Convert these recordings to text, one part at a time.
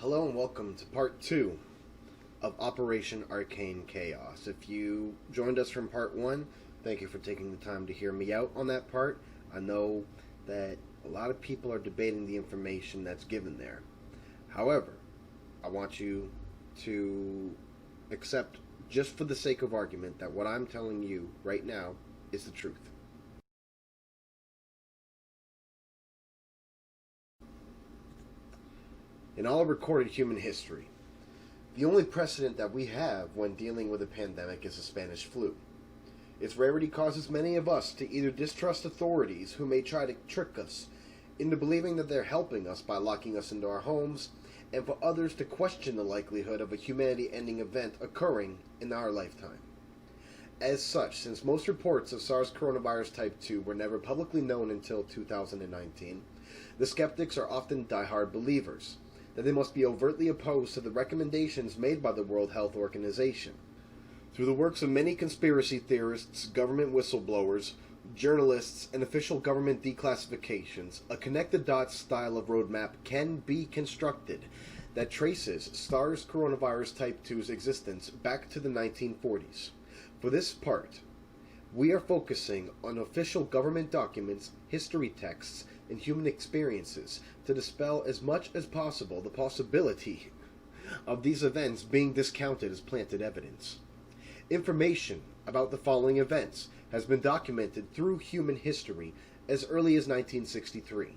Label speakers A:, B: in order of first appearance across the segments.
A: Hello and welcome to part 2 of Operation Arcane Chaos. If you joined us from part 1, thank you for taking the time to hear me out on that part. I know that a lot of people are debating the information that's given there. However, I want you to accept, just for the sake of argument, that what I'm telling you right now is the truth. In all recorded human history, the only precedent that we have when dealing with a pandemic is the Spanish flu. Its rarity causes many of us to either distrust authorities who may try to trick us into believing that they're helping us by locking us into our homes, and for others to question the likelihood of a humanity-ending event occurring in our lifetime. As such, since most reports of SARS coronavirus type 2 were never publicly known until 2019, the skeptics are often diehard believers that they must be overtly opposed to the recommendations made by the World Health Organization. Through the works of many conspiracy theorists, government whistleblowers, journalists, and official government declassifications, a connect-the-dots style of roadmap can be constructed that traces SARS coronavirus type 2's existence back to the 1940s. For this part, we are focusing on official government documents, history texts, and human experiences to dispel as much as possible the possibility of these events being discounted as planted evidence. Information about the following events has been documented through human history as early as 1963.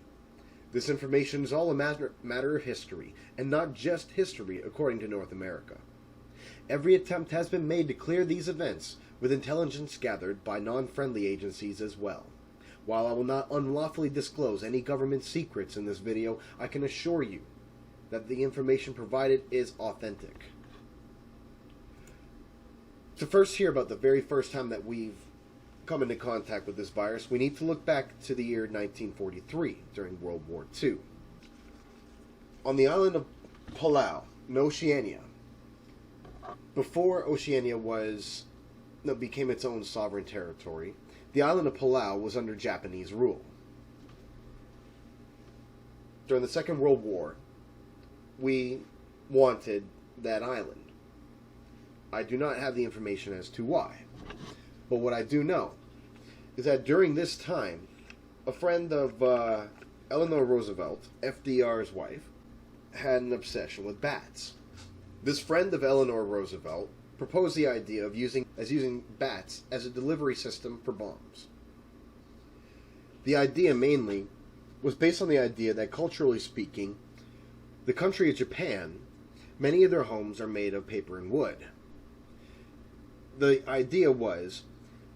A: This information is all a matter of history, and not just history according to North America. Every attempt has been made to clear these events with intelligence gathered by non-friendly agencies as well. While I will not unlawfully disclose any government secrets in this video, I can assure you that the information provided is authentic. To first hear about the very first time that we've come into contact with this virus, we need to look back to the year 1943, during World War II. On the island of Palau, in Oceania, before Oceania became its own sovereign territory, the island of Palau was under Japanese rule. During the Second World War, we wanted that island. I do not have the information as to why, but what I do know is that during this time, a friend of Eleanor Roosevelt, FDR's wife, had an obsession with bats. This friend of Eleanor Roosevelt proposed the idea of using bats as a delivery system for bombs. The idea mainly was based on the idea that, culturally speaking, the country of Japan, many of their homes are made of paper and wood. The idea was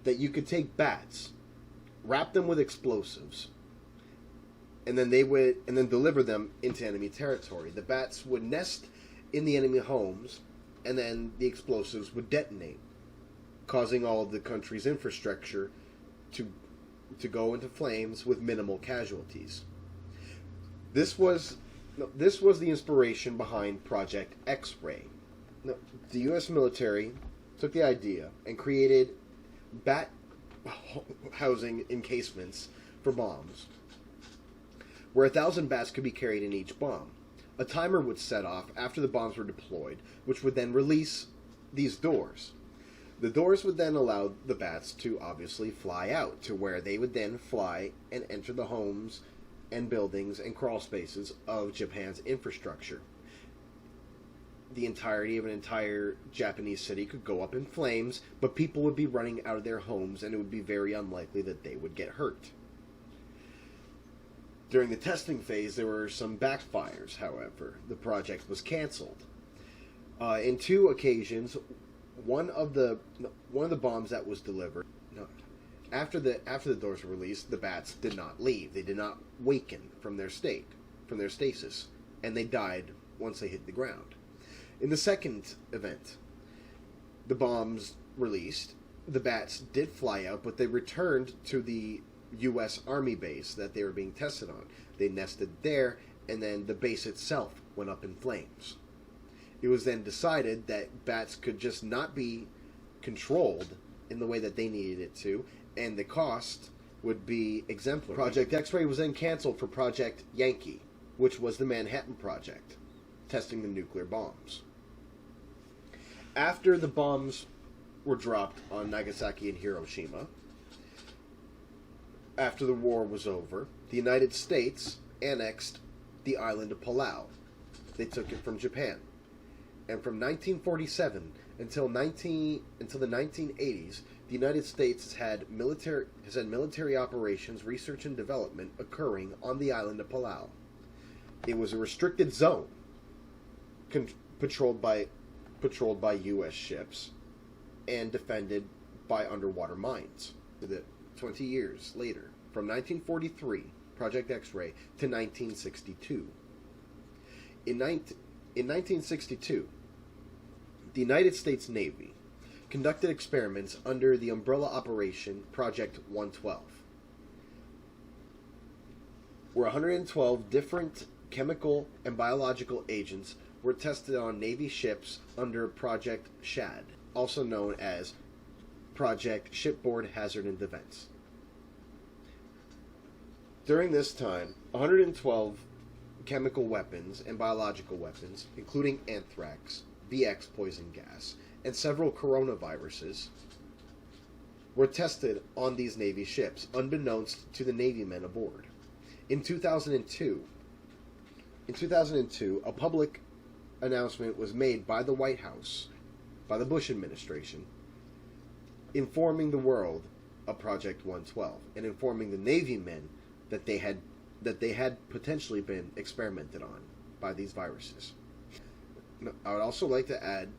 A: that you could take bats, wrap them with explosives, and then deliver them into enemy territory. The bats would nest in the enemy homes, and then the explosives would detonate, causing all of the country's infrastructure to go into flames with minimal casualties. This was the inspiration behind Project X-Ray. The U.S. military took the idea and created bat housing encasements for bombs, where 1,000 bats could be carried in each bomb. A timer would set off after the bombs were deployed, which would then release these doors. The doors would then allow the bats to obviously fly out to where they would then fly and enter the homes and buildings and crawl spaces of Japan's infrastructure. The entirety of an entire Japanese city could go up in flames, but people would be running out of their homes, and it would be very unlikely that they would get hurt. During the testing phase, there were some backfires, however. The project was canceled. In 2 occasions, one of the bombs that was delivered, after the doors were released, the bats did not leave. They did not waken from their stasis, and they died once they hit the ground. In the second event, the bombs released, the bats did fly out, but they returned to the U.S. Army base that they were being tested on. They nested there, and then the base itself went up in flames. It was then decided that bats could just not be controlled in the way that they needed it to, and the cost would be exemplary. Project X-Ray was then canceled for Project Yankee, which was the Manhattan Project. testing the nuclear bombs. After the bombs were dropped on Nagasaki and Hiroshima, after the war was over, the United States annexed the island of Palau. They took it from Japan. And from 1947 until the 1980s, the United States has had military operations, research and development occurring on the island of Palau. It was a restricted zone, patrolled by U.S. ships, and defended by underwater mines. 20 years later, from 1943, Project X-Ray, to 1962. In 1962, the United States Navy conducted experiments under the umbrella operation Project 112, where 112 different chemical and biological agents were tested on Navy ships under Project SHAD, also known as Project Shipboard Hazard and Defense. During this time, 112 chemical weapons and biological weapons, including anthrax, VX poison gas, and several coronaviruses, were tested on these Navy ships, unbeknownst to the Navy men aboard. In 2002, a public announcement was made by the White House, by the Bush administration, informing the world of Project 112 and informing the Navy men that they had potentially been experimented on by these viruses. I would also like to add,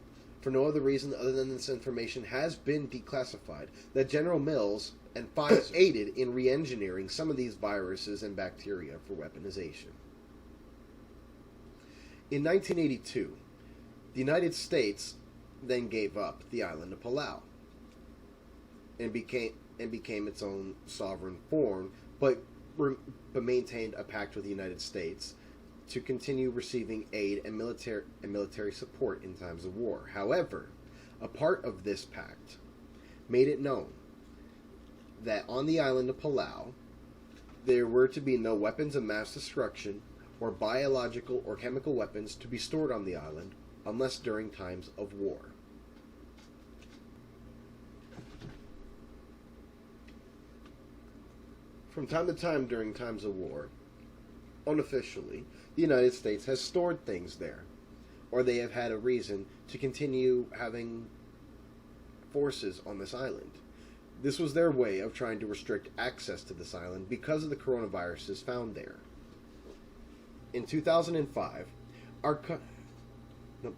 A: for no other reason other than this information has been declassified, that General Mills and Pfizer aided in re-engineering some of these viruses and bacteria for weaponization. In 1982, the United States then gave up the island of Palau and became its own sovereign form, but maintained a pact with the United States to continue receiving aid and military support in times of war. However, a part of this pact made it known that on the island of Palau, there were to be no weapons of mass destruction or biological or chemical weapons to be stored on the island unless during times of war. From time to time during times of war, unofficially, the United States has stored things there, or they have had a reason to continue having forces on this island. This was their way of trying to restrict access to this island because of the coronaviruses found there. In 2005,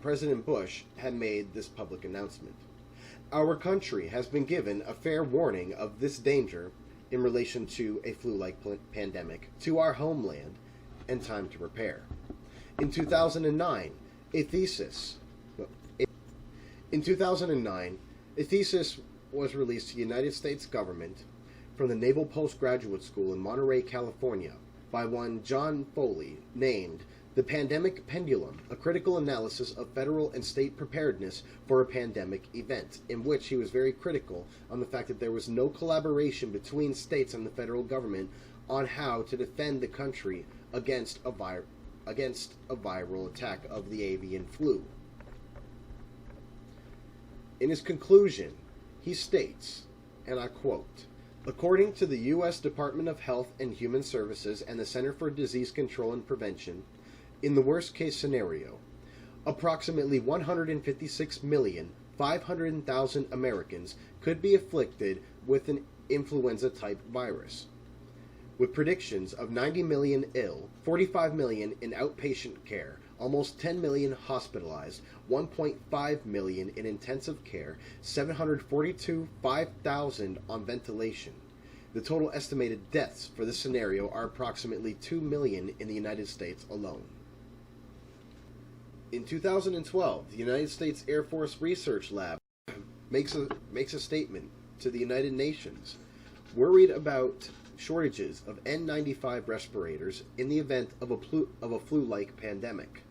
A: President Bush had made this public announcement. Our country has been given a fair warning of this danger in relation to a flu-like pandemic to our homeland, and time to prepare. In 2009, a thesis was released to the United States government from the Naval Postgraduate School in Monterey, California, by one John Foley, named The Pandemic Pendulum, a critical analysis of federal and state preparedness for a pandemic event, in which he was very critical on the fact that there was no collaboration between states and the federal government on how to defend the country against a viral attack of the avian flu. In his conclusion, he states, and I quote, "According to the U.S. Department of Health and Human Services and the Center for Disease Control and Prevention, in the worst-case scenario, approximately 156,500,000 Americans could be afflicted with an influenza-type virus, with predictions of 90 million ill, 45 million in outpatient care, almost 10 million hospitalized, 1.5 million in intensive care, 742,500 on ventilation. The total estimated deaths for this scenario are approximately 2 million in the United States alone." In 2012, the United States Air Force Research Lab makes a statement to the United Nations, worried about shortages of N95 respirators in the event of a flu-like pandemic.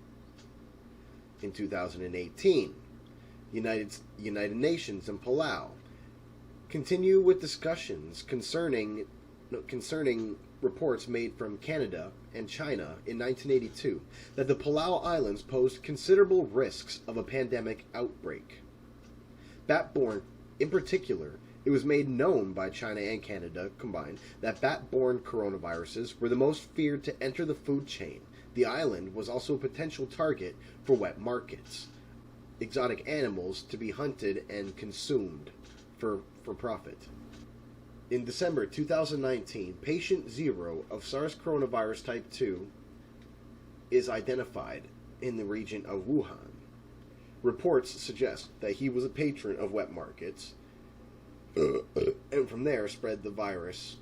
A: In 2018, United Nations and Palau continue with discussions concerning concerning reports made from Canada and China in 1982 that the Palau Islands posed considerable risks of a pandemic outbreak. Bat-borne, in particular, it was made known by China and Canada combined that bat-borne coronaviruses were the most feared to enter the food chain. The island was also a potential target for wet markets, exotic animals to be hunted and consumed for profit. In December 2019, patient 0 of SARS coronavirus type 2 is identified in the region of Wuhan. Reports suggest that he was a patron of wet markets and from there spread the virus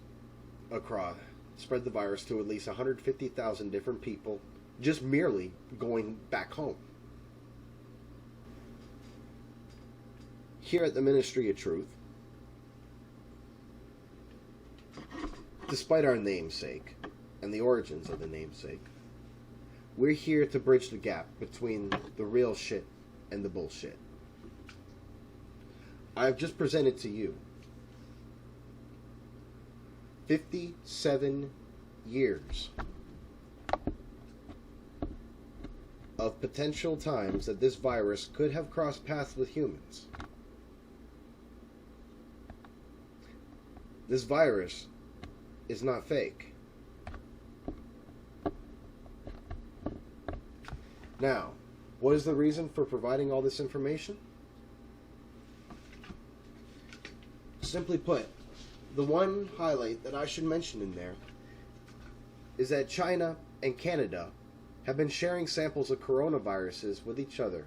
A: to at least 150,000 different people just merely going back home. Here at the Ministry of Truth, despite our namesake and the origins of the namesake, we're here to bridge the gap between the real shit and the bullshit. I have just presented to you 57 years of potential times that this virus could have crossed paths with humans. This virus is not fake. Now, what is the reason for providing all this information? Simply put, the one highlight that I should mention in there is that China and Canada have been sharing samples of coronaviruses with each other,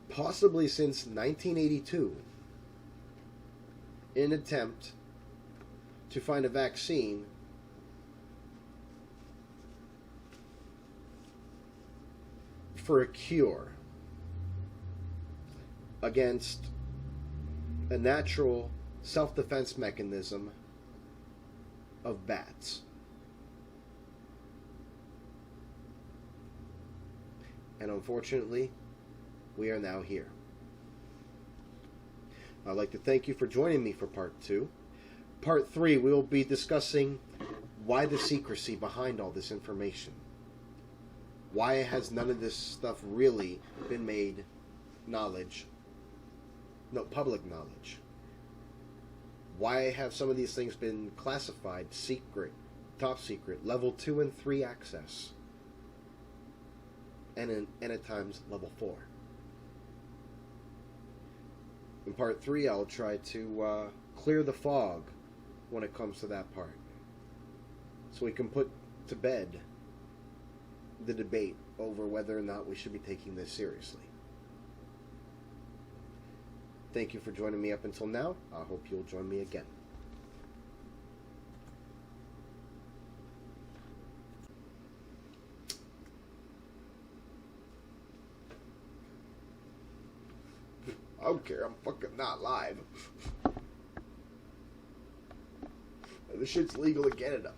A: possibly since 1982, in an attempt to find a vaccine for a cure against a natural self-defense mechanism of bats. And unfortunately, we are now here. I'd like to thank you for joining me for part 2. Part 3, we will be discussing why the secrecy behind all this information. Why has none of this stuff really been made public knowledge? Why have some of these things been classified secret, top secret, level 2 and 3 access, and at times level 4? In part 3, I'll try to clear the fog when it comes to that part, so we can put to bed the debate over whether or not we should be taking this seriously. Thank you for joining me up until now. I hope you'll join me again. I don't care, I'm fucking not live. This shit's legal in Canada.